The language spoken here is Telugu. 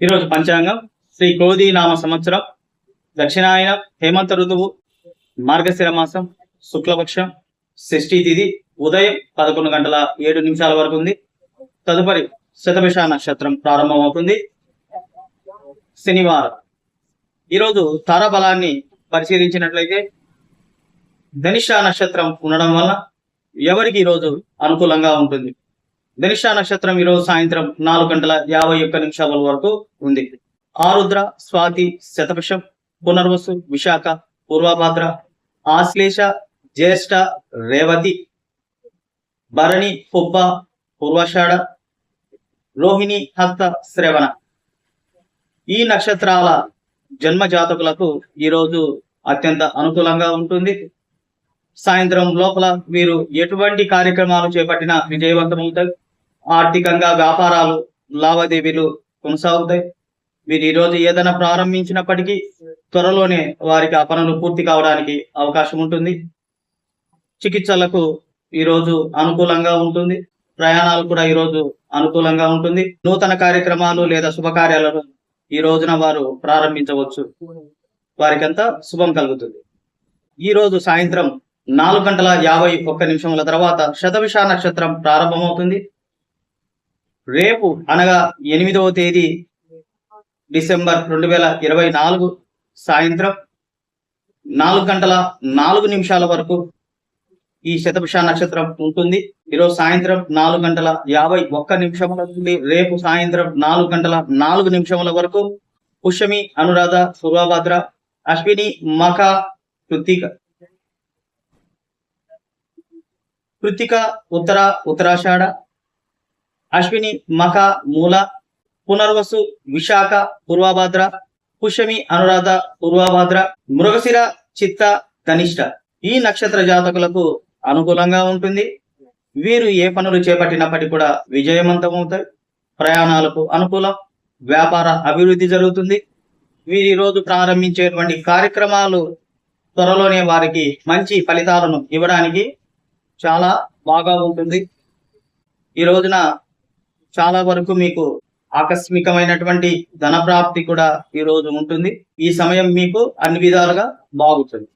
ఈరోజు పంచాంగం శ్రీ క్రోధి నామ సంవత్సరం దక్షిణాయన హేమంత ఋతువు మార్గశిర మాసం శుక్లపక్షం షష్ఠీ తిథి ఉదయం 11 గంటల 7 నిమిషాల వరకు ఉంది. తదుపరి శతభిష నక్షత్రం ప్రారంభమవుతుంది. శనివారం. ఈరోజు తారాబలాన్ని పరిశీలించినట్లయితే ధనిష్ట నక్షత్రం ఉండడం వల్ల ఎవరికి ఈరోజు అనుకూలంగా ఉంటుంది. ధనిష్ట నక్షత్రం ఈరోజు సాయంత్రం 4 గంటల 51 నిమిషాల వరకు ఉంది. ఆరుద్ర, స్వాతి, శతభిషం, పునర్వసు, విశాఖ, పూర్వభాద్ర, ఆశ్లేష, జ్యేష్ఠ, రేవతి, భరణి, పుబ్బ, పూర్వాషాఢ, రోహిణి, హస్త, శ్రవణ ఈ నక్షత్రాల జన్మ జాతకులకు ఈరోజు అత్యంత అనుకూలంగా ఉంటుంది. సాయంత్రం లోపల వీరు ఎటువంటి కార్యక్రమాలు చేపట్టినా విజయవంతమవుతాయి. ఆర్థికంగా వ్యాపారాలు లావాదేవీలు కొనసాగుతాయి. వీరు ఈరోజు ఏదైనా ప్రారంభించినప్పటికీ త్వరలోనే వారికి ఆ పనులు పూర్తి కావడానికి అవకాశం ఉంటుంది. చికిత్సలకు ఈరోజు అనుకూలంగా ఉంటుంది. ప్రయాణాలు కూడా ఈరోజు అనుకూలంగా ఉంటుంది. నూతన కార్యక్రమాలు లేదా శుభకార్యాలను ఈ రోజున వారు ప్రారంభించవచ్చు. వారికంతా శుభం కలుగుతుంది. ఈ రోజు సాయంత్రం 4 గంటల 51 నిమిషముల తర్వాత శతభిష నక్షత్రం ప్రారంభమవుతుంది. రేపు అనగా 8వ తేదీ డిసెంబర్ 2024 సాయంత్రం 4 గంటల 4 నిమిషాల వరకు ఈ శతభిష నక్షత్రం ఉంటుంది. ఈరోజు సాయంత్రం 4 గంటల 51 నిమిషముల నుండి రేపు సాయంత్రం 4 గంటల 4 నిమిషముల వరకు పుష్యమి, అనురాధ, పూర్వభాద్ర, అశ్విని, మఖ, కృత్తిక, ఉత్తర, ఉత్తరాషాఢ, అశ్విని, మఖ, మూల, పునర్వసు, విశాఖ, పూర్వభాద్ర, పుష్యమి, అనురాధ, పూర్వభాద్ర, మృగశిర, చిత్త, ధనిష్ట ఈ నక్షత్ర జాతకులకు అనుకూలంగా ఉంటుంది. వీరు ఏ పనులు చేపట్టినప్పటికీ కూడా విజయవంతమవుతాయి. ప్రయాణాలకు అనుకూలం, వ్యాపార అభివృద్ధి జరుగుతుంది. వీరు ఈరోజు ప్రారంభించేటువంటి కార్యక్రమాలు త్వరలోనే వారికి మంచి ఫలితాలను ఇవ్వడానికి చాలా బాగా ఉంటుంది. ఈ రోజున చాలా వరకు మీకు ఆకస్మికమైనటువంటి ధన ప్రాప్తి కూడా ఈ రోజు ఉంటుంది. ఈ సమయం మీకు అన్ని విధాలుగా బాగుంటుంది.